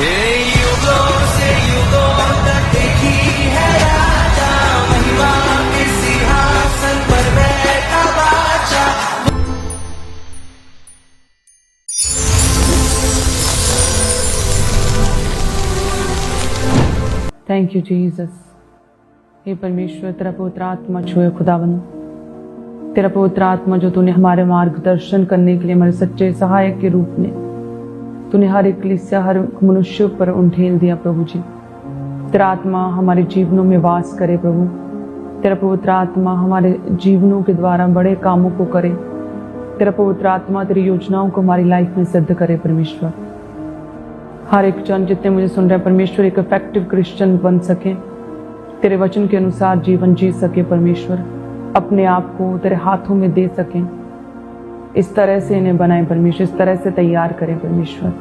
युगों से युगों तक एक ही है राजा, महिमा के सिंहासन पर बैठा बादशाह। Thank you Jesus. हे परमेश्वर, तेरा पवित्र आत्मा छुए खुदावन, तेरा पवित्र आत्मा जो तूने हमारे मार्गदर्शन करने के लिए हमारे सच्चे सहायक के रूप में तूने हर एक कलीसिया, हर मनुष्य पर उंडेल दिया प्रभु जी। तेरा आत्मा हमारे जीवनों में वास करे प्रभु। तेरा पवित्र आत्मा हमारे जीवनों के द्वारा बड़े कामों को करे। तेरा पवित्र आत्मा तेरी योजनाओं को हमारी लाइफ में सिद्ध करे परमेश्वर। हर एक जन जितने मुझे सुन रहे हैं परमेश्वर, एक इफेक्टिव क्रिश्चियन बन सके, तेरे वचन के अनुसार जीवन जी सके परमेश्वर, अपने आप को तेरे हाथों में दे सकें। इस तरह से इन्हें बनाए परमेश्वर, इस तरह से तैयार करें परमेश्वर।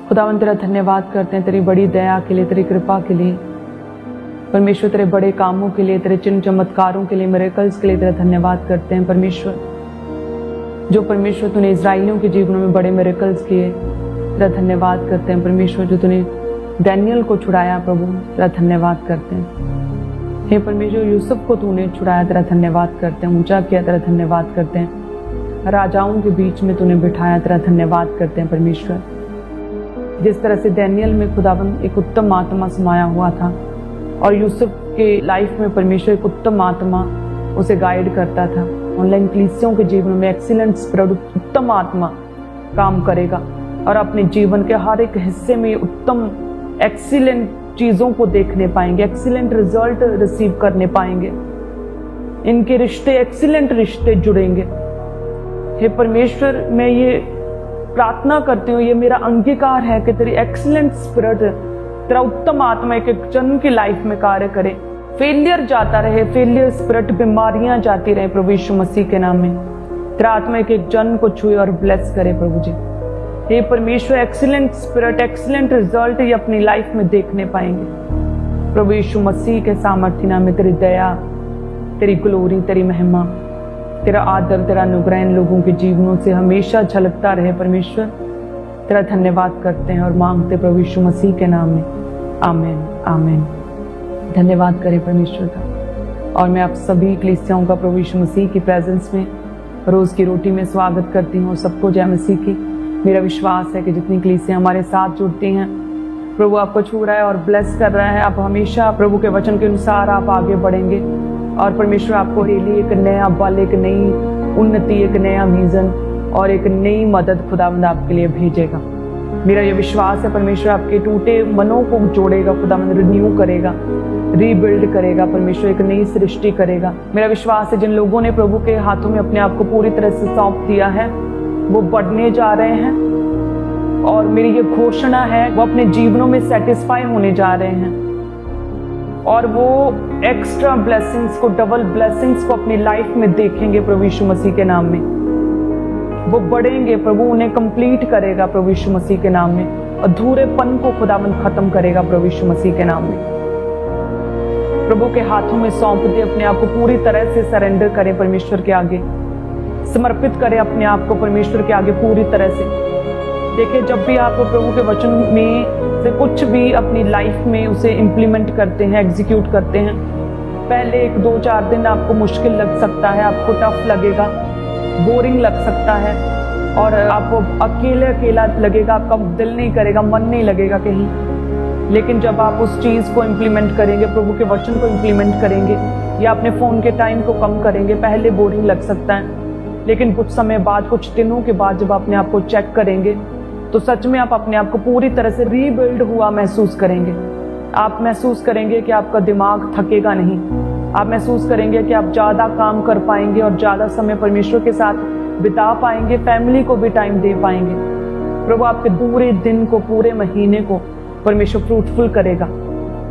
खुदावन तेरा धन्यवाद करते हैं तेरी बड़ी दया के लिए, तेरी कृपा के लिए परमेश्वर, तेरे बड़े कामों के लिए, तेरे चिन्ह चमत्कारों के लिए, मिरेकल्स के लिए तेरा धन्यवाद करते हैं परमेश्वर। जो परमेश्वर तूने इजराइलियों के जीवनों में बड़े मिरेकल्स किए, तेरा धन्यवाद करते हैं परमेश्वर। जो तूने डैनियल को छुड़ाया प्रभु, तेरा धन्यवाद करते हैं। हे परमेश्वर, यूसुफ को तूने छुड़ाया, तेरा धन्यवाद करते हैं। ऊंचा किया, तेरा धन्यवाद करते हैं। राजाओं के बीच में तूने बिठाया, तेरा धन्यवाद करते हैं परमेश्वर। जिस तरह से डैनियल में खुदावन एक उत्तम आत्मा समाया हुआ था और यूसुफ के लाइफ में परमेश्वर एक उत्तम आत्मा उसे गाइड करता था, ऑनलाइन कलीसियों के जीवन में एक्सीलेंट स्पिरिट, उत्तम आत्मा काम करेगा और अपने जीवन के हर एक हिस्से में उत्तम एक्सीलेंट चीजों को देखने पाएंगे, एक्सीलेंट रिजल्ट रिसीव करने पाएंगे। इनके रिश्ते एक्सीलेंट रिश्ते जुड़ेंगे। हे परमेश्वर, मैं ये प्रार्थना करती हूँ, ये मेरा अंगीकार है कि तेरी एक्सीलेंट स्पिरिट, तेरा उत्तम आत्मा एक एक जन की लाइफ में कार्य करे। फेलियर जाता रहे, फेलियर स्पिरिट, बीमारियां जाती रहे प्रभु यीशु मसीह के नाम में। तेरा आत्मा एक एक जन को छुए और ब्लेस करे प्रभु जी। हे परमेश्वर, एक्सीलेंट स्पिरिट, एक्सीलेंट रिजल्ट ये अपनी लाइफ में देखने पाएंगे प्रभु यीशु मसीह के सामर्थ्य नाम में। तेरी दया, तेरी ग्लोरी, तेरी महिमा, तेरा आदर, तेरा अनुग्रह इन लोगों के जीवनों से हमेशा झलकता रहे परमेश्वर। तेरा धन्यवाद करते हैं और मांगते प्रभु यीशु मसीह के नाम में। आमीन, आमीन। धन्यवाद करें परमेश्वर का। और मैं आप सभी कलीसियाओं का प्रभु यीशु मसीह की प्रेजेंस में रोज की रोटी में स्वागत करती हूँ। सबको जय मसीह की। मेरा विश्वास है कि जितनी कलीसियां हमारे साथ जुड़ती हैं, प्रभु आपको छू रहा है और ब्लेस कर रहा है। आप हमेशा प्रभु के वचन के अनुसार आप आगे बढ़ेंगे और परमेश्वर आपको डेली एक नया बल, एक नई उन्नति, एक नया विजन और एक नई मदद खुदावंद आपके लिए भेजेगा। मेरा ये विश्वास है परमेश्वर आपके टूटे मनों को जोड़ेगा, खुदावंद रिन्यू करेगा, रीबिल्ड करेगा, परमेश्वर एक नई सृष्टि करेगा। मेरा विश्वास है जिन लोगों ने प्रभु के हाथों में अपने आप को पूरी तरह से सौंप दिया है वो बढ़ने जा रहे हैं और मेरी ये घोषणा है वो अपने जीवनों में सेटिस्फाई होने जा रहे हैं और वो एक्स्ट्रा ब्लेसिंग्स को, डबल ब्लेसिंग्स को अपनी लाइफ में देखेंगे प्रभु यीशु मसीह के नाम में। वो बढ़ेंगे, प्रभु उन्हें कंप्लीट करेगा प्रभु यीशु मसीह के नाम में। अधूरेपन को खुदावंद खत्म करेगा प्रभु यीशु मसीह के नाम में। प्रभु के हाथों में सौंप दे, अपने आप को पूरी तरह से सरेंडर करें परमेश्वर के आगे, समर्पित करें अपने आप को परमेश्वर के आगे पूरी तरह से। देखिए, जब भी आप प्रभु के वचन में से कुछ भी अपनी लाइफ में उसे इम्प्लीमेंट करते हैं, एग्जीक्यूट करते हैं, पहले 1-2-4 दिन आपको मुश्किल लग सकता है, आपको टफ लगेगा, बोरिंग लग सकता है और आपको अकेला लगेगा, आपका दिल नहीं करेगा, मन नहीं लगेगा कहीं। लेकिन जब आप उस चीज़ को इम्प्लीमेंट करेंगे, प्रभु के वचन को इम्प्लीमेंट करेंगे या अपने फ़ोन के टाइम को कम करेंगे, पहले बोरिंग लग सकता है लेकिन कुछ समय बाद, कुछ दिनों के बाद जब अपने आप को चेक करेंगे तो सच में आप अपने आप को पूरी तरह से रीबिल्ड हुआ महसूस करेंगे। आप महसूस करेंगे कि आपका दिमाग थकेगा नहीं। आप महसूस करेंगे कि आप ज़्यादा काम कर पाएंगे और ज़्यादा समय परमेश्वर के साथ बिता पाएंगे, फैमिली को भी टाइम दे पाएंगे। प्रभु आपके पूरे दिन को, पूरे महीने को परमेश्वर फ्रूटफुल करेगा।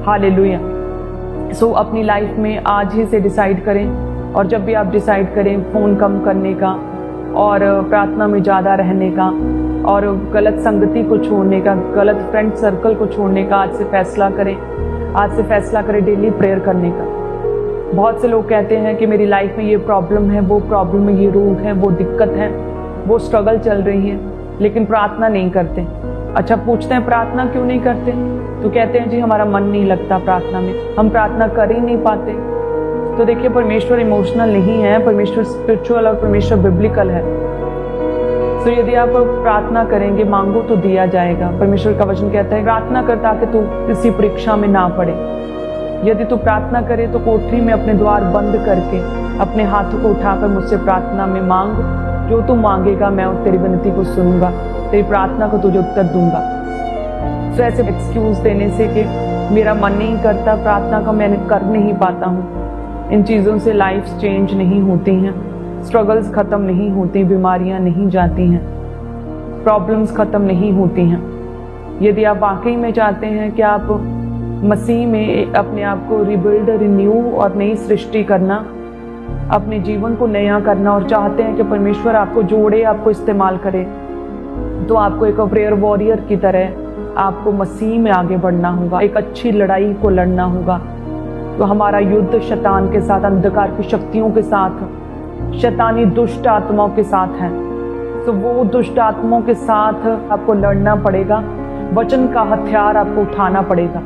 हालेलुया। सो अपनी लाइफ में आज ही से डिसाइड करें और जब भी आप डिसाइड करें फ़ोन कम करने का और प्रार्थना में ज़्यादा रहने का और गलत संगति को छोड़ने का, गलत फ्रेंड सर्कल को छोड़ने का आज से फैसला करें। आज से फैसला करें डेली प्रेयर करने का। बहुत से लोग कहते हैं कि मेरी लाइफ में ये प्रॉब्लम है, वो प्रॉब्लम है, ये रोग है, वो दिक्कत है, वो स्ट्रगल चल रही है, लेकिन प्रार्थना नहीं करते। अच्छा, पूछते हैं प्रार्थना क्यों नहीं करते, तो कहते हैं जी हमारा मन नहीं लगता प्रार्थना में, हम प्रार्थना कर ही नहीं पाते। तो देखिए, परमेश्वर इमोशनल नहीं है, परमेश्वर स्पिरिचुअल और परमेश्वर बिब्लिकल है। तो यदि आप प्रार्थना करेंगे, मांगो तो दिया जाएगा। परमेश्वर का वचन कहता है प्रार्थना कर ताकि तू किसी परीक्षा में ना पड़े। यदि तू प्रार्थना करे तो कोठरी में अपने द्वार बंद करके अपने हाथों को उठाकर मुझसे प्रार्थना में मांग, जो तू मांगेगा मैं तेरी विनती को सुनूंगा, तेरी प्रार्थना को तुझे उत्तर दूंगा। तो ऐसे एक्सक्यूज देने से कि मेरा मन नहीं करता, प्रार्थना का मैं कर नहीं पाता हूँ, इन चीज़ों से लाइफ चेंज नहीं होती हैं, स्ट्रगल्स ख़त्म नहीं होती, बीमारियां नहीं जाती हैं, प्रॉब्लम्स ख़त्म नहीं होती हैं। यदि आप वाकई में चाहते हैं कि आप मसीह में अपने आप को रिबिल्ड, रिन्यू और नई सृष्टि करना, अपने जीवन को नया करना, और चाहते हैं कि परमेश्वर आपको जोड़े, आपको इस्तेमाल करे, तो आपको एक प्रेयर वॉरियर की तरह आपको मसीह में आगे बढ़ना होगा, एक अच्छी लड़ाई को लड़ना होगा। तो हमारा युद्ध शैतान के साथ, अंधकार की शक्तियों के साथ, शैतानी दुष्ट आत्माओं के साथ है। तो वो दुष्ट आत्माओं के साथ आपको लड़ना पड़ेगा, वचन का हथियार आपको उठाना पड़ेगा,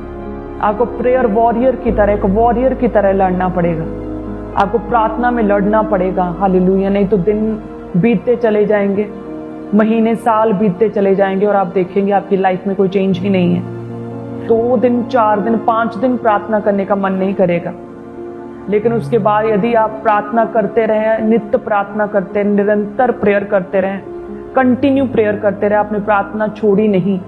आपको प्रेयर वॉरियर की तरह, एक वॉरियर की तरह लड़ना पड़ेगा, आपको प्रार्थना में लड़ना पड़ेगा। हालेलुया। नहीं तो दिन बीतते चले जाएंगे, महीने साल बीतते चले जाएंगे और आप देखेंगे आपकी लाइफ में कोई चेंज ही नहीं है। 2 दिन, 4 दिन, 5 दिन प्रार्थना करने का मन नहीं करेगा, लेकिन उसके बाद यदि आप प्रार्थना करते रहें, नित्य प्रार्थना करते रहें, निरंतर प्रेयर करते रहें, कंटिन्यू प्रेयर करते रहें, आपने प्रार्थना छोड़ी नहीं,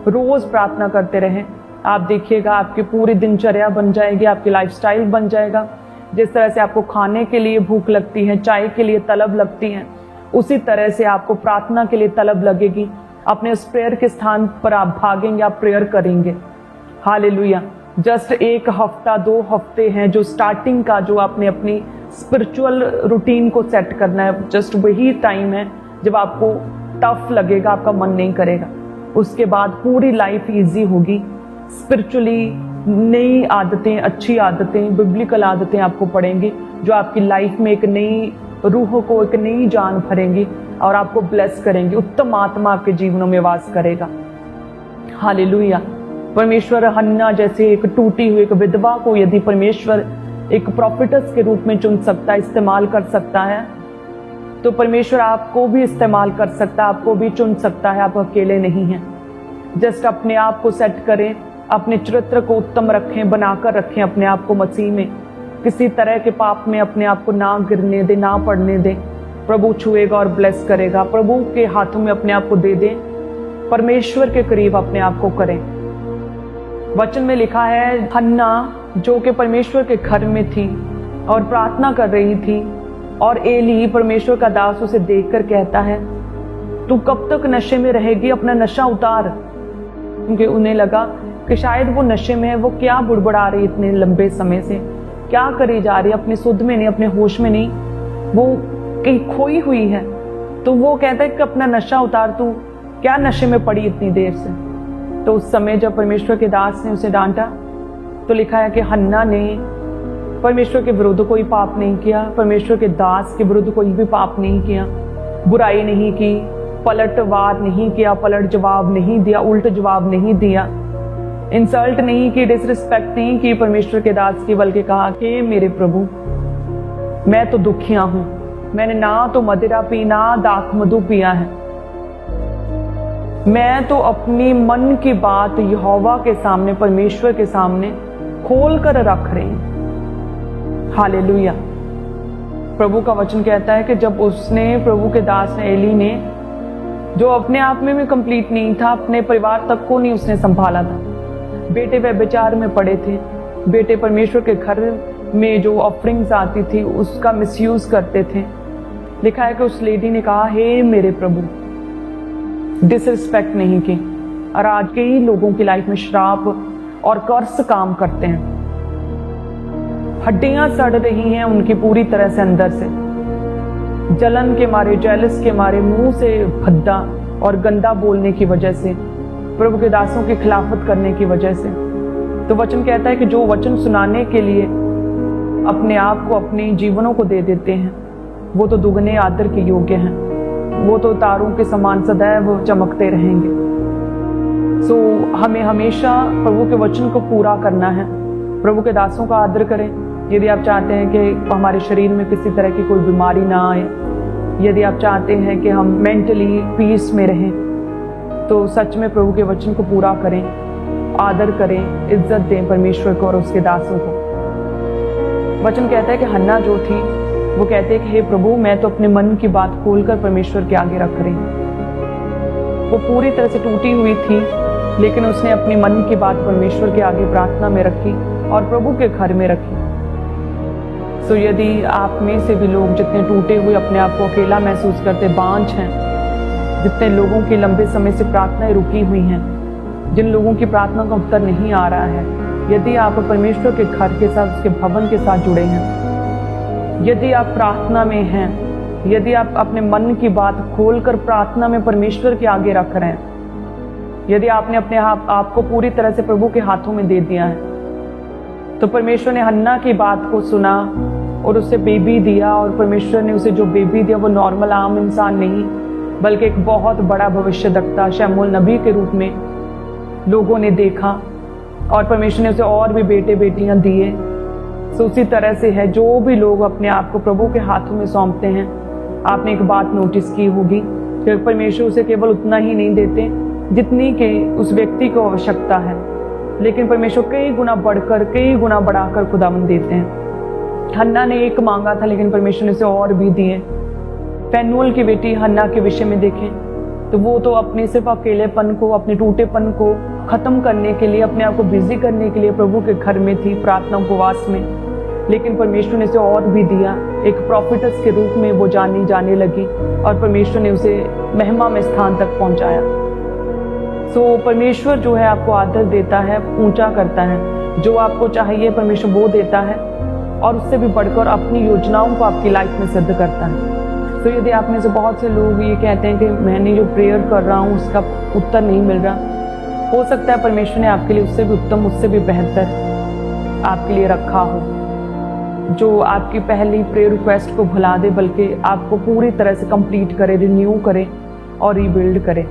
रोज प्रार्थना करते रहें, आप देखिएगा आपकी पूरी दिनचर्या बन जाएगी, आपकी लाइफस्टाइल बन जाएगा। जिस तरह से आपको खाने के लिए भूख लगती है, चाय के लिए तलब लगती है, उसी तरह से आपको प्रार्थना के लिए तलब लगेगी। अपने उस प्रेयर के स्थान पर आप भागेंगे, आप प्रेयर करेंगे। हालेलुया। जस्ट 1 हफ्ता 2 हफ्ते हैं जो स्टार्टिंग का, जो आपने अपनी स्पिरिचुअल रूटीन को सेट करना है, जस्ट वही टाइम है जब आपको टफ लगेगा, आपका मन नहीं करेगा। उसके बाद पूरी लाइफ इजी होगी। स्पिरिचुअली नई आदतें, अच्छी आदतें, बिब्लिकल आदतें आपको पड़ेंगी, जो आपकी लाइफ में एक नई रूह को, एक नई जान भरेंगी और आपको ब्लेस करेंगी। उत्तम आत्मा आपके जीवनों में वास करेगा। हालेलुया। परमेश्वर हन्ना जैसे एक टूटी हुई एक विधवा को यदि परमेश्वर एक प्रॉफिटस के रूप में चुन सकता है, इस्तेमाल कर सकता है, तो परमेश्वर आपको भी इस्तेमाल कर सकता है, आपको भी चुन सकता है। आप अकेले नहीं हैं। जस्ट अपने आप को सेट करें, अपने चरित्र को उत्तम रखें, बनाकर रखें अपने आप को मसीह में। किसी तरह के पाप में अपने आप को ना गिरने दे, ना पड़ने दे। प्रभु छुएगा और ब्लेस करेगा। प्रभु के हाथों में अपने आप को दे दें, परमेश्वर के करीब अपने आप को करें। वचन में लिखा है, हन्ना जो कि परमेश्वर के घर में थी और प्रार्थना कर रही थी, और एली परमेश्वर का दास उसे देखकर कहता है, तू कब तक नशे में रहेगी, अपना नशा उतार। क्योंकि उन्हें लगा कि शायद वो नशे में है, वो क्या बुड़बुड़ा रही इतने लंबे समय से, क्या करी जा रही है, अपने सुध में नहीं, अपने होश में नहीं, वो कहीं खोई हुई है। तो वो कहता है कि अपना नशा उतार, तू क्या नशे में पड़ी इतनी देर से। तो उस समय जब परमेश्वर के दास ने उसे डांटा, तो लिखा है कि हन्ना ने परमेश्वर के विरुद्ध कोई पाप नहीं किया, परमेश्वर के दास के विरुद्ध कोई भी पाप नहीं किया, बुराई नहीं की, पलटवार नहीं किया, पलट जवाब नहीं दिया, उल्ट जवाब नहीं दिया, इंसल्ट नहीं की, डिसरिस्पेक्ट नहीं की परमेश्वर के दास की, बल्कि कहा कि मेरे प्रभु, मैं तो दुखिया हूं, मैंने ना तो मदिरा पी, ना दाख मधु पिया है, मैं तो अपनी मन की बात यहोवा के सामने, परमेश्वर के सामने खोल कर रख रही हूं। हालेलुया। प्रभु का वचन कहता है कि जब उसने, प्रभु के दास ने, एली ने, जो अपने आप में भी कंप्लीट नहीं था, अपने परिवार तक को नहीं उसने संभाला था, बेटे व्यभिचार में पड़े थे, बेटे परमेश्वर के घर में जो ऑफरिंग्स आती थी उसका मिसयूज करते थे। लिखा है कि उस लेडी ने कहा, हे मेरे प्रभु, डिसरिस्पेक्ट नहीं की। और आज कई लोगों की लाइफ में श्राप और कर्स काम करते हैं, हड्डियां सड़ रही हैं उनकी पूरी तरह से अंदर से, जलन के मारे, जेलस के मारे, मुंह से भद्दा और गंदा बोलने की वजह से, प्रभु के दासों की खिलाफत करने की वजह से। तो वचन कहता है कि जो वचन सुनाने के लिए अपने आप को, अपने जीवनों को दे देते हैं, वो तो दुगने आदर के योग्य हैं, वो तो तारों के समान सदैव चमकते रहेंगे। हमें हमेशा प्रभु के वचन को पूरा करना है, प्रभु के दासों का आदर करें। यदि आप चाहते हैं कि हमारे शरीर में किसी तरह की कोई बीमारी ना आए, यदि आप चाहते हैं कि हम मेंटली पीस में रहें, तो सच में प्रभु के वचन को पूरा करें, आदर करें, इज्जत दें परमेश्वर को और उसके दासों को। वचन कहता है कि हन्ना जो थी वो कहते हैं कि हे प्रभु, मैं तो अपने मन की बात खोलकर परमेश्वर के आगे रख रही हूँ। वो पूरी तरह से टूटी हुई थी, लेकिन उसने अपने मन की बात परमेश्वर के आगे प्रार्थना में रखी और प्रभु के घर में रखी। यदि आप में से भी लोग जितने टूटे हुए अपने आप को अकेला महसूस करते बांझ हैं, जितने लोगों की लंबे समय से प्रार्थनाएं रुकी हुई हैं, जिन लोगों की प्रार्थना का उत्तर नहीं आ रहा है, यदि आप परमेश्वर के घर के साथ, उसके भवन के साथ जुड़े हैं, यदि आप प्रार्थना में हैं, यदि आप अपने मन की बात खोलकर प्रार्थना में परमेश्वर के आगे रख रहे हैं, यदि आपने अपने आप को पूरी तरह से प्रभु के हाथों में दे दिया है, तो परमेश्वर ने हन्ना की बात को सुना और उसे बेबी दिया। और परमेश्वर ने उसे जो बेबी दिया वो नॉर्मल आम इंसान नहीं, बल्कि एक बहुत बड़ा भविष्यद्वक्ता शमूएल नबी के रूप में लोगों ने देखा, और परमेश्वर ने उसे और भी बेटे बेटियां दिए। उसी तरह से है, जो भी लोग अपने आप को प्रभु के हाथों में सौंपते हैं, आपने एक बात नोटिस की होगी कि परमेश्वर उसे केवल उतना ही नहीं देते जितनी कि उस व्यक्ति को आवश्यकता है, लेकिन परमेश्वर कई गुना बढ़कर, कई गुना बढ़ाकर खुदावंद देते हैं। हन्ना ने एक मांगा था, लेकिन परमेश्वर ने उसे और भी दिए। फैनुएल की बेटी हन्ना के विषय में देखें तो वो तो अपने सिर्फ अकेलेपन को, अपने टूटेपन को खत्म करने के लिए, अपने आप को बिजी करने के लिए प्रभु के घर में थी, प्रार्थना उपवास में, लेकिन परमेश्वर ने उसे और भी दिया। एक प्रॉफिटस के रूप में वो जाने लगी और परमेश्वर ने उसे महिमा में स्थान तक पहुंचाया। परमेश्वर जो है आपको आदर देता है, ऊंचा करता है, जो आपको चाहिए परमेश्वर वो देता है, और उससे भी बढ़कर अपनी योजनाओं को आपकी लाइफ में सिद्ध करता है। यदि आप में से बहुत से लोग ये कहते हैं कि मैंने जो प्रेयर कर रहा हूँ उसका उत्तर नहीं मिल रहा, हो सकता है परमेश्वर ने आपके लिए उससे भी उत्तम, उससे भी बेहतर आपके लिए रखा हो, जो आपकी पहली प्रेयर रिक्वेस्ट को भुला दे, बल्कि आपको पूरी तरह से कंप्लीट करे, रिन्यू करे और रीबिल्ड करे।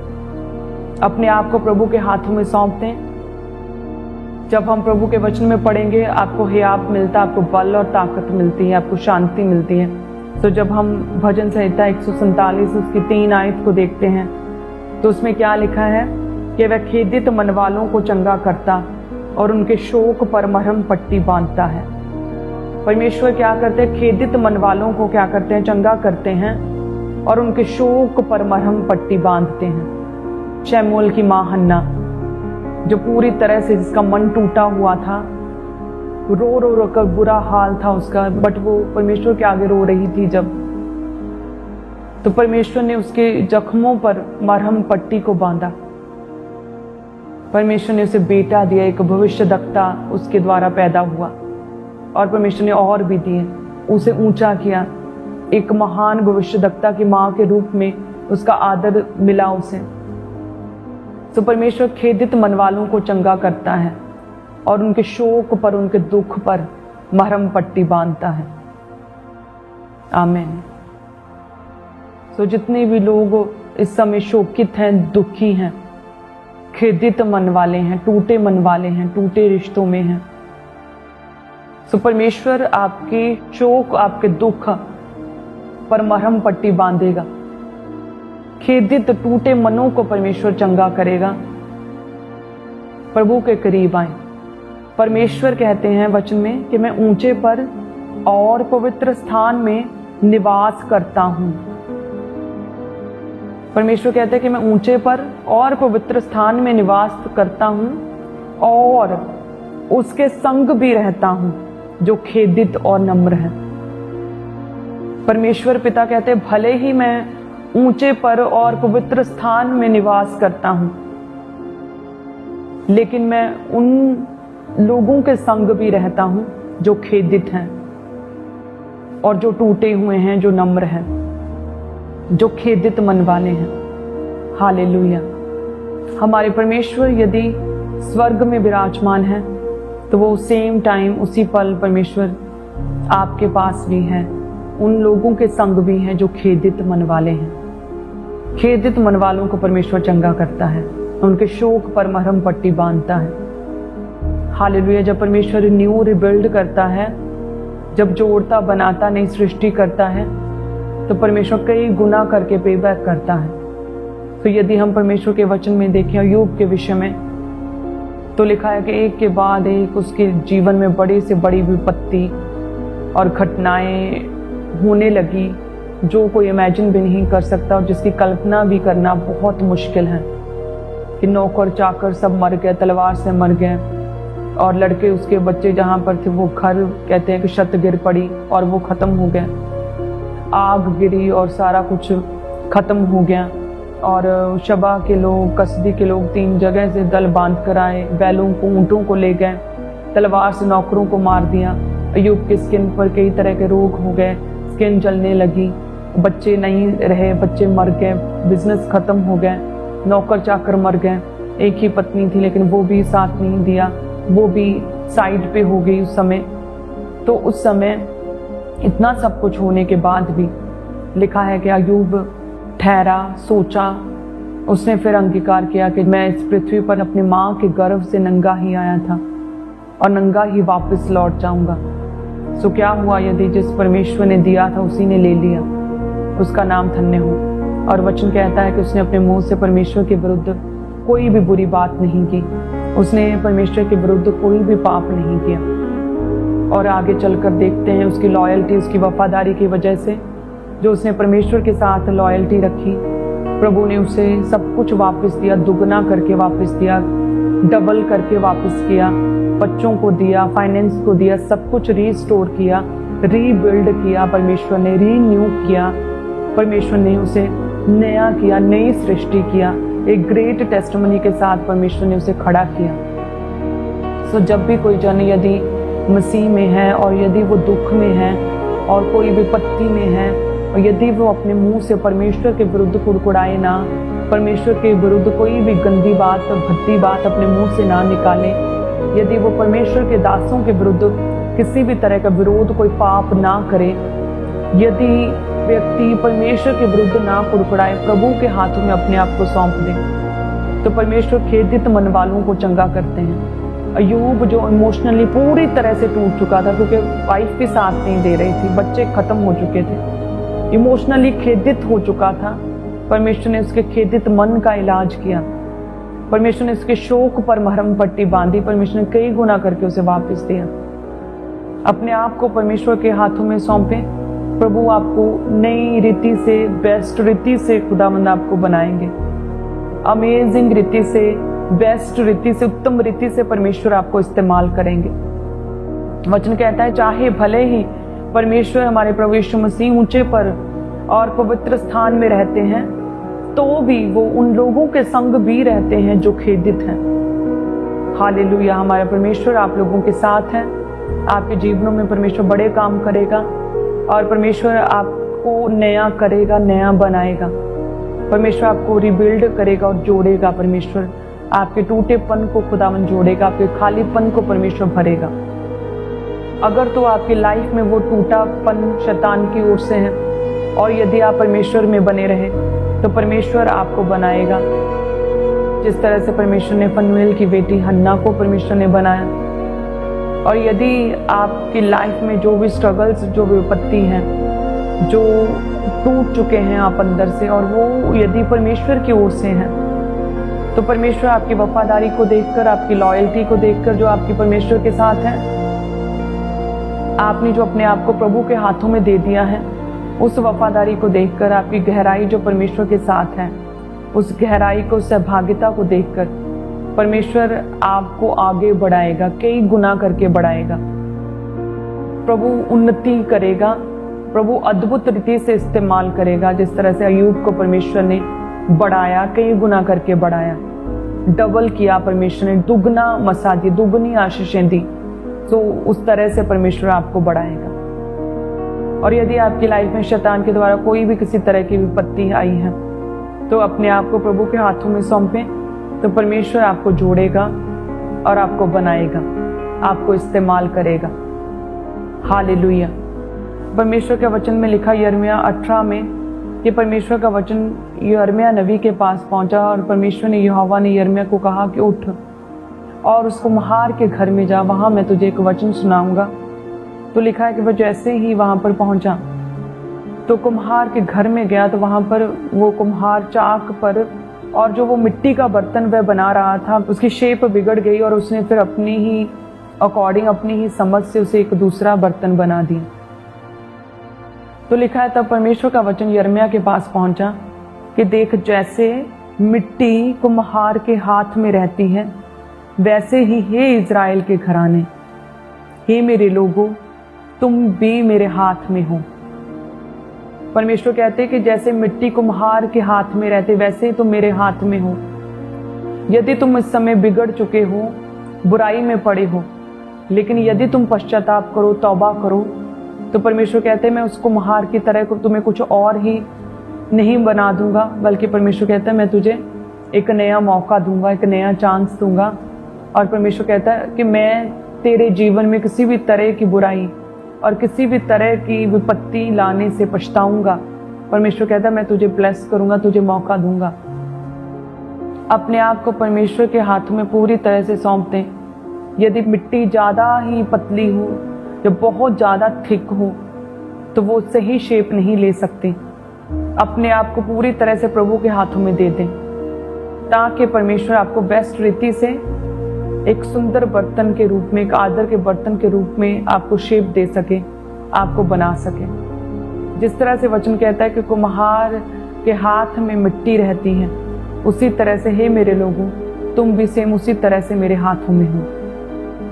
अपने आप को प्रभु के हाथों में सौंप दें। जब हम प्रभु के वचन में पढ़ेंगे, आपको हियाव मिलता है, आपको बल और ताकत मिलती है, आपको शांति मिलती है। जब हम भजन संहिता 147 उसकी 3 आयत को देखते हैं, तो उसमें क्या लिखा है कि वह खेदित मन वालों को चंगा करता और उनके शोक पर मरहम पट्टी बांधता है। परमेश्वर क्या करते हैं? खेदित मन वालों को क्या करते हैं? चंगा करते हैं और उनके शोक पर मरहम पट्टी बांधते हैं। शमूएल की माँ हन्ना, जो पूरी तरह से जिसका मन टूटा हुआ था, रो कर बुरा हाल था उसका, बट वो परमेश्वर के आगे रो रही थी जब, तो परमेश्वर ने उसके जख्मों पर मरहम पट्टी को बांधा। परमेश्वर ने उसे बेटा दिया, एक भविष्यद्वक्ता उसके द्वारा पैदा हुआ, और परमेश्वर ने और भी दिए, उसे ऊंचा किया, एक महान भविष्यद्वक्ता की माँ के रूप में उसका आदर मिला उसे। तो परमेश्वर खेदित मन वालों को चंगा करता है और उनके शोक पर, उनके दुख पर मरहम पट्टी बांधता है। आमीन। जितने भी लोग इस समय शोकित हैं, दुखी हैं, खेदित मन वाले हैं, टूटे मन वाले हैं, टूटे रिश्तों में हैं, परमेश्वर आपके शोक, आपके दुख पर मरहम पट्टी बांधेगा। खेदित टूटे मनों को परमेश्वर चंगा करेगा। प्रभु के करीब आए। परमेश्वर कहते हैं वचन में कि मैं ऊंचे पर और पवित्र स्थान में निवास करता हूं। परमेश्वर कहते हैं कि मैं ऊंचे पर और पवित्र स्थान में निवास करता हूं और उसके संग भी रहता हूं जो खेदित और नम्र है। परमेश्वर पिता कहते हैं भले ही मैं ऊंचे पर और पवित्र स्थान में निवास करता हूं, लेकिन मैं उन लोगों के संग भी रहता हूं जो खेदित हैं और जो टूटे हुए हैं, जो नम्र हैं, जो खेदित मन वाले हैं। हालेलुया। हमारे परमेश्वर यदि स्वर्ग में विराजमान है, तो वो सेम टाइम, उसी पल परमेश्वर आपके पास भी है, उन लोगों के संग भी हैं जो खेदित मन वाले हैं। खेदित मन वालों को परमेश्वर चंगा करता है। उनके शोक पर मरहम पट्टी बांधता है। हालेलुया। जब परमेश्वर न्यू रिबिल्ड करता है, जब जोड़ता बनाता नई सृष्टि करता है, तो परमेश्वर कई गुना करके पेबैक करता है। तो यदि हम परमेश्वर के वचन में देखें अय्यूब के विषय में, तो लिखा है कि एक के बाद एक उसके जीवन में बड़ी से बड़ी विपत्ति और घटनाएं होने लगी जो कोई इमेजिन भी नहीं कर सकता और जिसकी कल्पना भी करना बहुत मुश्किल है। कि नौकर चाकर सब मर गए, तलवार से मर गए, और लड़के उसके बच्चे जहाँ पर थे वो घर कहते हैं कि छत गिर पड़ी और वो खत्म हो गए, आग गिरी और सारा कुछ खत्म हो गया। और शबा के लोग, कसदी के लोग 3 जगह से दल बांध कर आए, बैलों को ऊँटों को ले गए, तलवार से नौकरों को मार दिया। अय्यूब के स्किन पर कई तरह के रोग हो गए, स्किन जलने लगी, बच्चे नहीं रहे, बच्चे मर गए, बिजनेस खत्म हो गए, नौकर चाकर मर गए। एक ही पत्नी थी लेकिन वो भी साथ नहीं दिया, वो भी साइड पे हो गई उस समय। तो उस समय इतना सब कुछ होने के बाद भी लिखा है कि अय्यूब ठहरा, सोचा, उसने फिर अंगीकार किया कि मैं इस पृथ्वी पर अपनी माँ के गर्भ से नंगा ही आया था और नंगा ही वापस लौट जाऊंगा। सो क्या हुआ यदि जिस परमेश्वर ने दिया था उसी ने ले लिया, उसका नाम धन्य हो। और वचन कहता है कि उसने अपने मुंह से परमेश्वर के विरुद्ध कोई भी बुरी बात नहीं की, उसने परमेश्वर के विरुद्ध कोई भी पाप नहीं किया। और आगे चलकर देखते हैं उसकी लॉयल्टी, उसकी वफादारी की वजह से, जो उसने परमेश्वर के साथ लॉयल्टी रखी, प्रभु ने उसे सब कुछ वापस दिया, दुगना करके वापस दिया, डबल करके वापस किया, बच्चों को दिया, फाइनेंस को दिया, सब कुछ रीस्टोर किया, रीबिल्ड किया परमेश्वर ने, रीन्यू किया परमेश्वर ने, उसे नया किया, नई सृष्टि किया, एक ग्रेट टेस्टिमनी के साथ परमेश्वर ने उसे खड़ा किया। सो जब भी कोई जन यदि मसीह में है और यदि वो दुख में है और कोई विपत्ति में है और यदि वो अपने मुंह से परमेश्वर के विरुद्ध कुड़कुड़ाए ना, परमेश्वर के विरुद्ध कोई भी गंदी बात, भद्दी बात अपने मुंह से ना निकाले, यदि वो परमेश्वर के दासों के विरुद्ध किसी भी तरह का विरोध, कोई पाप ना करे, यदि व्यक्ति परमेश्वर के विरुद्ध ना कुड़कुड़ाए, प्रभु के हाथों में अपने आप को सौंप दे, तो परमेश्वर खेदित मन वालों को चंगा करते हैं। अय्यूब जो इमोशनली पूरी तरह से टूट चुका था क्योंकि वाइफ भी साथ नहीं दे रही थी, बच्चे खत्म हो चुके थे, इमोशनली खेदित हो चुका था, परमेश्वर ने उसके खेदित मन का इलाज किया, परमेश्वर ने उसके शोक पर मरहम पट्टी बांधी, परमेश्वर ने कई गुना करके उसे वापस दिया। अपने आप को परमेश्वर के हाथों में सौंपे, प्रभु आपको नई रीति से, बेस्ट रीति से खुदावंद आपको बनाएंगे, अमेजिंग रीति से, बेस्ट रीति से, उत्तम रीति से परमेश्वर आपको इस्तेमाल करेंगे। वचन कहता है चाहे भले ही परमेश्वर हमारे प्रभु यीशु मसीह ऊंचे पर और पवित्र स्थान में रहते हैं, तो भी वो उन लोगों के संग भी रहते हैं जो खेदित हैं। हालेलुया। हमारा परमेश्वर आप लोगों के साथ है, आपके जीवनों में परमेश्वर बड़े काम करेगा और परमेश्वर आपको नया करेगा, नया बनाएगा, परमेश्वर आपको रिबिल्ड करेगा और जोड़ेगा, परमेश्वर आपके टूटेपन को खुदावन जोड़ेगा, आपके खालीपन को परमेश्वर भरेगा। अगर तो आपकी लाइफ में वो टूटापन शैतान की ओर से है और यदि आप परमेश्वर में बने रहे तो परमेश्वर आपको बनाएगा, जिस तरह से परमेश्वर ने फनुएल की बेटी हन्ना को परमेश्वर ने बनाया। और यदि आपकी लाइफ में जो भी स्ट्रगल्स, जो भी विपत्ति हैं, जो टूट चुके हैं आप अंदर से, और वो यदि परमेश्वर की ओर से हैं, तो परमेश्वर आपकी वफादारी को देखकर, आपकी लॉयल्टी को देखकर, जो आपकी परमेश्वर के साथ है, आपने जो अपने आप को प्रभु के हाथों में दे दिया है, उस वफादारी को देखकर, आपकी गहराई जो परमेश्वर के साथ है, उस गहराई को, सहभागिता को देखकर परमेश्वर आपको आगे बढ़ाएगा, कई गुना करके बढ़ाएगा। प्रभु उन्नति करेगा, प्रभु अद्भुत रीति से इस्तेमाल करेगा। जिस तरह से अय्यूब को परमेश्वर ने बढ़ाया, कई गुना करके बढ़ाया, डबल किया परमेश्वर ने, दुगना मसा दी, दुगनी आशीषें दी, तो उस तरह से परमेश्वर आपको बढ़ाएगा। और यदि आपकी लाइफ में शैतान के द्वारा कोई भी किसी तरह की विपत्ति आई है, तो अपने आप को प्रभु के हाथों में सौंपें, तो परमेश्वर आपको जोड़ेगा और आपको बनाएगा, आपको इस्तेमाल करेगा। हालेलुया। परमेश्वर के वचन में लिखा यिर्मयाह 18 में कि परमेश्वर का वचन यिर्मयाह नबी के पास पहुंचा और परमेश्वर ने यहोवा ने यिर्मयाह को कहा कि उठ और उस कुम्हार के घर में जा, वहां मैं तुझे एक वचन सुनाऊंगा। तो लिखा है कि वह जैसे ही वहां पर पहुंचा तो कुम्हार के घर में गया, तो वहां पर वो कुम्हार चाक पर और जो वो मिट्टी का बर्तन वह बना रहा था उसकी शेप बिगड़ गई और उसने फिर अपनी ही अकॉर्डिंग, अपनी ही समझ से उसे एक दूसरा बर्तन बना दिया। तो लिखा है तब परमेश्वर का वचन यिर्मयाह के पास पहुंचा कि देख, जैसे मिट्टी कुम्हार के हाथ में रहती है वैसे ही हे इज़राइल के घराने, हे मेरे लोगों, तुम भी मेरे हाथ में हो। परमेश्वर कहते हैं कि जैसे मिट्टी कुम्हार के हाथ में रहते वैसे ही तुम मेरे हाथ में हो। यदि तुम इस समय बिगड़ चुके हो, बुराई में पड़े हो, लेकिन यदि तुम पश्चाताप करो, तौबा करो, तो परमेश्वर कहते हैं मैं उस कुम्हार की तरह तुम्हें कुछ और ही नहीं बना दूंगा, बल्कि परमेश्वर कहता है मैं तुझे एक नया मौका दूंगा, एक नया चांस दूंगा। और परमेश्वर कहता है कि मैं तेरे जीवन में किसी भी तरह की बुराई और किसी भी तरह की विपत्ति लाने से पछताऊंगा। परमेश्वर कहता है मैं तुझे ब्लेस करूंगा, तुझे मौका दूंगा। अपने आप को परमेश्वर के हाथों में पूरी तरह से सौंप दें। यदि मिट्टी ज़्यादा ही पतली हो या बहुत ज़्यादा थिक हो तो वो सही शेप नहीं ले सकती। अपने आप को पूरी तरह से प्रभु के हाथों में दे दें ताकि परमेश्वर आपको बेस्ट रीति से एक सुंदर बर्तन के रूप में, एक आदर के बर्तन के रूप में आपको शेप दे सके, आपको बना सके। जिस तरह से वचन कहता है कि कुम्हार के हाथ में मिट्टी रहती है, उसी तरह से हे मेरे लोगों, तुम भी सेम उसी तरह से मेरे हाथों में हो।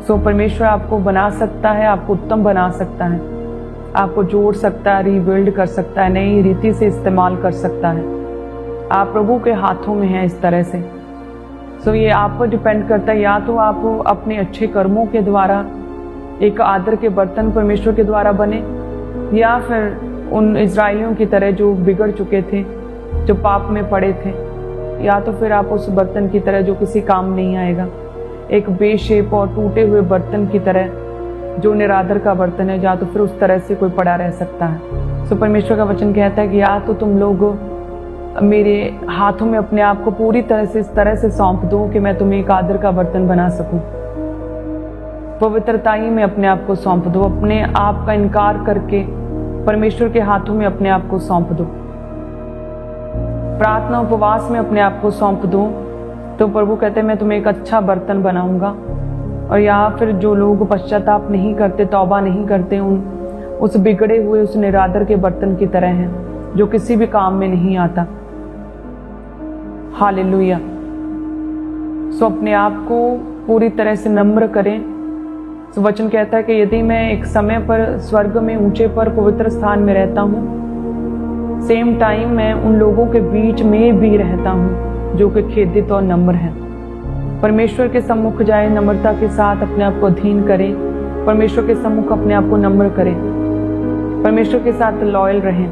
सो परमेश्वर आपको बना सकता है, आपको उत्तम बना सकता है, आपको जोड़ सकता है, रीबिल्ड कर सकता है, नई रीति से इस्तेमाल कर सकता है। आप प्रभु के हाथों में हैं इस तरह से। सो ये आप पर डिपेंड करता है, या तो आप अपने अच्छे कर्मों के द्वारा एक आदर के बर्तन परमेश्वर के द्वारा बने, या फिर उन इज़राइलियों की तरह जो बिगड़ चुके थे, जो पाप में पड़े थे, या तो फिर आप उस बर्तन की तरह जो किसी काम नहीं आएगा, एक बेशेप और टूटे हुए बर्तन की तरह जो निरादर का बर्तन है, या तो फिर उस तरह से कोई पड़ा रह सकता है। सो परमेश्वर का वचन कहता है कि या तो तुम लोग मेरे हाथों में अपने आप को पूरी तरह से इस तरह से सौंप दो कि मैं तुम्हें एक आदर का बर्तन बना सकूं। पवित्रताई में अपने आप को सौंप दो, अपने आप का इनकार करके परमेश्वर के हाथों में अपने आप को सौंप दो। प्रार्थना उपवास में अपने आप को सौंप दो, तो प्रभु कहते हैं मैं तुम्हें एक अच्छा बर्तन बनाऊंगा। और या फिर जो लोग पश्चाताप नहीं करते, तौबा नहीं करते, उस बिगड़े हुए, उस निरादर के बर्तन की तरह हैं जो किसी भी काम में नहीं आता। हालेलुया। सो अपने आप को पूरी तरह से नम्र करें। सो वचन कहता है कि यदि मैं एक समय पर स्वर्ग में ऊंचे पर पवित्र स्थान में रहता हूँ, सेम टाइम मैं उन लोगों के बीच में भी रहता हूँ जो कि खेदित और नम्र हैं। परमेश्वर के सम्मुख जाए, नम्रता के साथ अपने आप को अधीन करें, परमेश्वर के सम्मुख अपने आप को नम्र करें, परमेश्वर के साथ लॉयल रहें।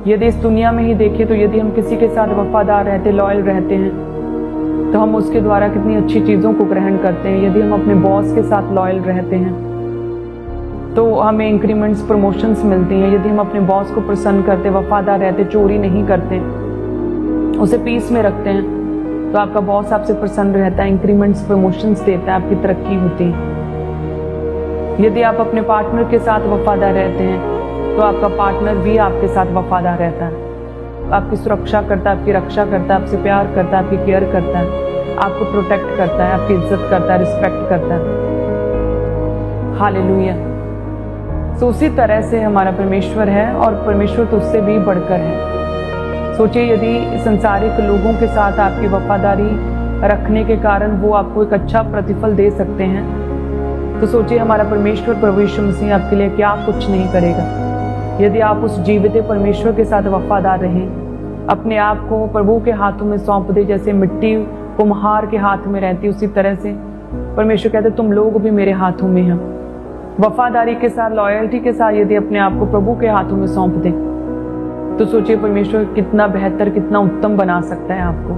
यदि इस दुनिया में ही देखें तो यदि हम किसी के साथ वफादार रहते, लॉयल रहते हैं, तो हम उसके द्वारा कितनी अच्छी चीज़ों को ग्रहण करते हैं। यदि हम अपने बॉस के साथ लॉयल रहते हैं तो हमें इंक्रीमेंट्स, प्रमोशंस मिलती हैं। यदि हम अपने बॉस को प्रसन्न करते, वफादार रहते, चोरी नहीं करते, उसे पीस में रखते हैं, तो आपका बॉस आपसे प्रसन्न रहता है, इंक्रीमेंट्स, प्रमोशंस देता है, आपकी तरक्की होती है। यदि आप अपने पार्टनर के साथ वफादार रहते हैं तो आपका पार्टनर भी आपके साथ वफादार रहता है, आपकी सुरक्षा करता है, आपकी रक्षा करता है, आपसे प्यार करता है, आपकी केयर करता है, आपको प्रोटेक्ट करता है, आपकी इज्जत करता है, रिस्पेक्ट करता है। हालेलुया। तो उसी तरह से हमारा परमेश्वर है और परमेश्वर तो उससे भी बढ़कर है। सोचिए यदि संसारिक लोगों के साथ आपकी वफादारी रखने के कारण वो आपको एक अच्छा प्रतिफल दे सकते हैं, तो सोचिए हमारा परमेश्वर प्रभु यीशु मसीह आपके लिए क्या कुछ नहीं करेगा। यदि आप उस जीवित परमेश्वर के साथ वफादार रहें, अपने आप को प्रभु के हाथों में सौंप दे, जैसे मिट्टी कुम्हार के हाथ में रहती उसी तरह से परमेश्वर कहते तुम लोग भी मेरे हाथों में हैं। वफादारी के साथ, लॉयल्टी के साथ यदि अपने आप को प्रभु के हाथों में सौंप दे तो सोचिए परमेश्वर कितना बेहतर, कितना उत्तम बना सकता है आपको।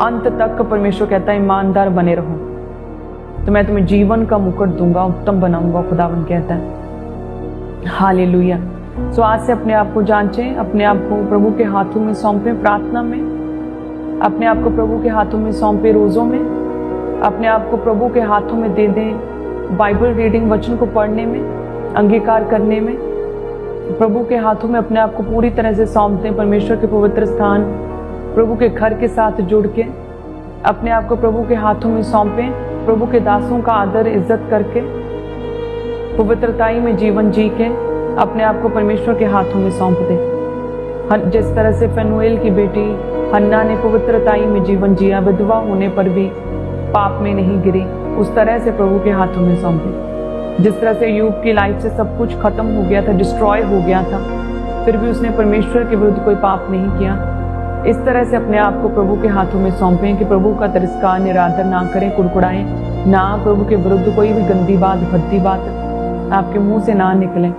अंत तक परमेश्वर कहता है ईमानदार बने रहो तो मैं तुम्हें जीवन का मुकुट दूंगा, उत्तम बनाऊंगा, खुदावन कहता है। हालेलुया। सो आज से अपने आप को जांचें, अपने आप को प्रभु के हाथों में सौंपें प्रार्थना में, अपने आप को प्रभु के हाथों में सौंपे रोज़ों में, अपने आप को प्रभु के हाथों में दे दें बाइबल रीडिंग, वचन को पढ़ने में, अंगीकार करने में। प्रभु के हाथों में अपने आप को पूरी तरह से सौंप दें। परमेश्वर के पवित्र स्थान प्रभु के घर के साथ जुड़ के अपने आप को प्रभु के हाथों में सौंपें। प्रभु के दासों का आदर इज्जत करके पवित्रताई में जीवन जी के अपने आप को परमेश्वर के हाथों में सौंप दें। जिस तरह से फनुएल की बेटी हन्ना ने पवित्रताई में जीवन जिया, विधवा होने पर भी पाप में नहीं गिरी, उस तरह से प्रभु के हाथों में सौंपे। जिस तरह से यूब की लाइफ से सब कुछ खत्म हो गया था, डिस्ट्रॉय हो गया था, फिर भी उसने परमेश्वर के विरुद्ध कोई पाप नहीं किया, इस तरह से अपने आप को प्रभु के हाथों में सौंपें कि प्रभु का तिरस्कार निरादर ना करें, कुड़कुड़ाएं ना, प्रभु के विरुद्ध कोई भी गंदी बात, भद्दी बात आपके मुंह से ना निकले।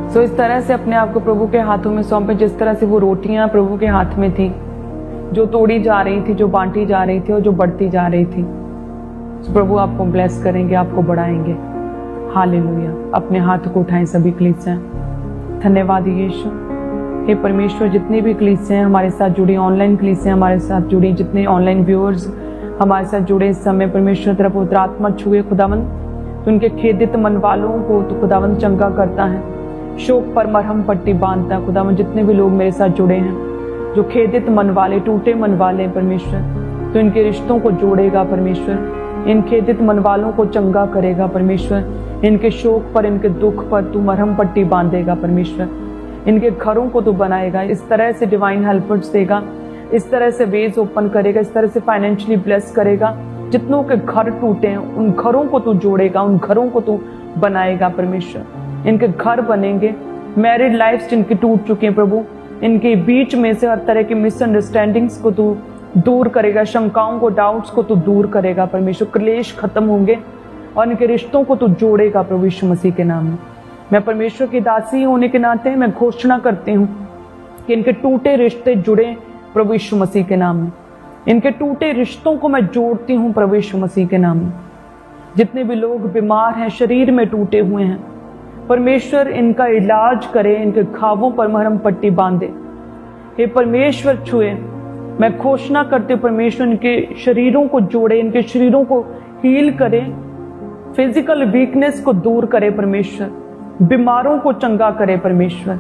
सो इस तरह से अपने आप को प्रभु के हाथों में सौंपे। जिस तरह से वो रोटियां प्रभु के हाथ में थी, जो तोड़ी जा रही थी, जो बांटी जा रही थी और जो बढ़ती जा रही थी, तो प्रभु आपको ब्लेस करेंगे, आपको बढ़ाएंगे। हालेलुया। अपने हाथ को उठाएं सभी कलीसियां। धन्यवाद यीशु। हे परमेश्वर, जितनी भी कलीसियां हमारे साथ जुड़ी, ऑनलाइन कलीसियां हमारे साथ जुड़ी, जितने ऑनलाइन व्यूअर्स हमारे साथ जुड़े इस समय, परमेश्वर तेरा पवित्र आत्मा छुए खुदावन, तो उनके खेदित मन वालों को तो खुदावन चंगा करता है, शोक पर मरहम पट्टी बांधता है। खुदावन, जितने भी लोग मेरे साथ जुड़े हैं जो खेदित मन वाले, टूटे मन वाले, परमेश्वर तो इनके रिश्तों को जोड़ेगा परमेश्वर, इन खेदित मन वालों को चंगा करेगा परमेश्वर, इनके शोक पर, इनके दुख पर तू मरहम पट्टी बांधेगा परमेश्वर, इनके घरों को तू बनाएगा, इस तरह से डिवाइन हेल्पर्स देगा, इस तरह से वेज ओपन करेगा, इस तरह से फाइनेंशियली ब्लेस करेगा। जितनों के घर टूटे हैं उन घरों को तू जोड़ेगा, उन घरों को तू बनाएगा परमेश्वर, इनके घर बनेंगे। मैरिड लाइफ जिनकी टूट चुकी हैं प्रभु, इनके बीच में से हर तरह की मिसअंडरस्टैंडिंग्स को तू दूर करेगा, शंकाओं को, डाउट्स को तू दूर करेगा परमेश्वर, क्लेश खत्म होंगे और इनके रिश्तों को तू जोड़ेगा प्रभु यीशु मसीह के नाम में। मैं परमेश्वर की दासी होने के नाते मैं घोषणा करती हूँ कि इनके टूटे रिश्ते जुड़े प्रभु यीशु मसीह के नाम में, इनके टूटे रिश्तों को मैं जोड़ती हूँ प्रभु यीशु मसीह के नाम में। जितने भी लोग बीमार हैं, शरीर में टूटे हुए हैं, परमेश्वर इनका इलाज करे, इनके घावों पर मरहम पट्टी बांधे। हे परमेश्वर छुए, मैं घोषणा करती हूँ परमेश्वर इनके शरीरों को जोड़े, इनके शरीरों को हील करे, फिजिकल वीकनेस को दूर करे परमेश्वर, बीमारों को चंगा करे परमेश्वर।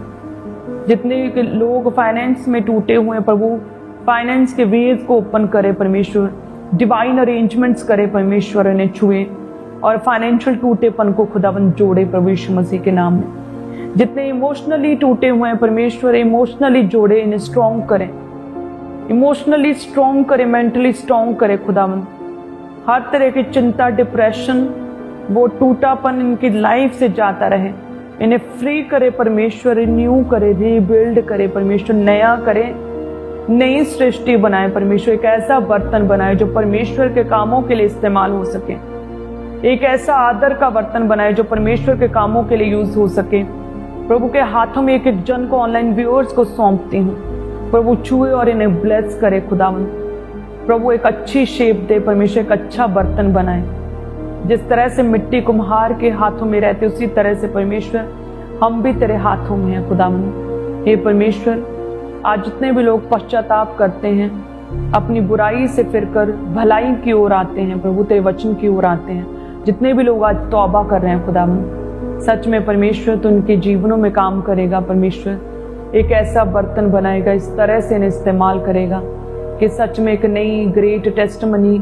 जितने के लोग फाइनेंस में टूटे हुए हैं प्रभु, फाइनेंस के वेज को ओपन करे परमेश्वर, डिवाइन अरेंजमेंट्स करे परमेश्वर, इन्हें छुए और फाइनेंशियल टूटेपन को खुदावन जोड़े प्रभु यीशु मसीह के नाम में। जितने इमोशनली टूटे हुए हैं परमेश्वर, इमोशनली जोड़े, इन्हें स्ट्रॉन्ग करें, इमोशनली स्ट्रॉन्ग करे, मेंटली स्ट्रॉन्ग करे खुदावन। हर तरह की चिंता, डिप्रेशन, वो टूटापन इनकी लाइफ से जाता रहे, इन्हें फ्री करे परमेश्वर, रिन्यू करे, रीबिल्ड करे परमेश्वर, नया करे, नई सृष्टि बनाए परमेश्वर, एक ऐसा बर्तन बनाए जो परमेश्वर के कामों के लिए इस्तेमाल हो सके, एक ऐसा आदर का बर्तन बनाए जो परमेश्वर के कामों के लिए यूज हो सके। प्रभु के हाथों में एक एक जन को, ऑनलाइन व्यूअर्स को सौंपती हूँ प्रभु, छुए और इन्हें ब्लेस करे खुदावन। प्रभु एक अच्छी शेप दे परमेश्वर, एक अच्छा बर्तन बनाए। जिस तरह से मिट्टी कुम्हार के हाथों में रहते उसी तरह से परमेश्वर हम भी तेरे हाथों में हैं खुदावन। हे परमेश्वर, आज जितने भी लोग पश्चाताप करते हैं, अपनी बुराई से फिरकर भलाई की ओर आते हैं प्रभु, तेरे वचन की ओर आते हैं, जितने भी लोग आज तौबा कर रहे हैं खुदावन, सच में परमेश्वर तो उनके जीवनों में काम करेगा परमेश्वर, एक ऐसा बर्तन बनाएगा, इस तरह से इन्हें इस्तेमाल करेगा कि सच में एक नई ग्रेट टेस्टमनी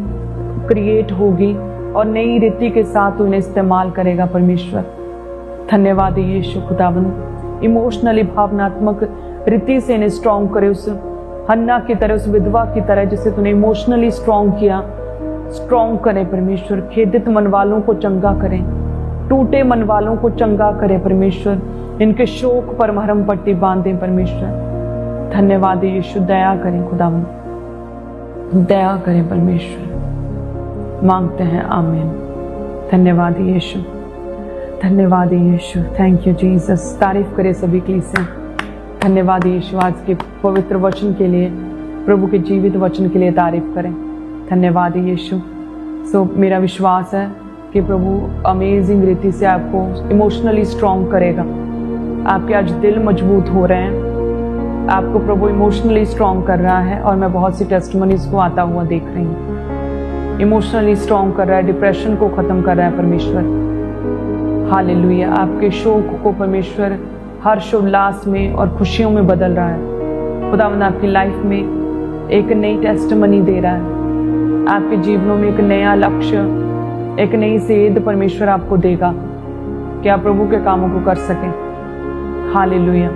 क्रिएट होगी और नई रीति के साथ उन्हें इस्तेमाल करेगा परमेश्वर। धन्यवाद यीशु खुदावन, इमोशनली, भावनात्मक रीति से इन्हें स्ट्रॉन्ग करे, उस हन्ना की तरह, उस विधवा की तरह जिसे तूने इमोशनली स्ट्रॉन्ग किया, स्ट्रॉन्ग करे परमेश्वर। खेदित मन वालों को चंगा करें, टूटे मन वालों को चंगा करे परमेश्वर, इनके शोक पर मरहम पट्टी बांधे परमेश्वर। धन्यवाद यीशु, दया करें खुदावन, दया करें परमेश्वर, मांगते हैं आमीन। धन्यवाद यीशु, धन्यवाद यीशु, थैंक यू जीसस। तारीफ करे सभी कलीसियां। धन्यवाद यीशु, आज के पवित्र वचन के लिए, प्रभु के जीवित वचन के लिए तारीफ करें। धन्यवाद यीशु। मेरा विश्वास है कि प्रभु अमेजिंग रीति से आपको इमोशनली स्ट्रॉन्ग करेगा, आपके आज दिल मजबूत हो रहे हैं, आपको प्रभु इमोशनली स्ट्रॉन्ग कर रहा है। और मैं बहुत सी टेस्टिमनीज को आता हुआ देख रही हूँ। इमोशनली स्ट्रॉन्ग कर रहा है, डिप्रेशन को खत्म कर रहा है परमेश्वर। हालेलुया। आपके शोक को परमेश्वर हर्ष उल्लास में और खुशियों में बदल रहा है। खुदावंद आपकी लाइफ में एक नई टेस्टिमनी दे रहा है। आपके जीवनों में एक नया लक्ष्य, एक नई सेध परमेश्वर आपको देगा कि आप प्रभु के कामों को कर सकें। हालेलुया।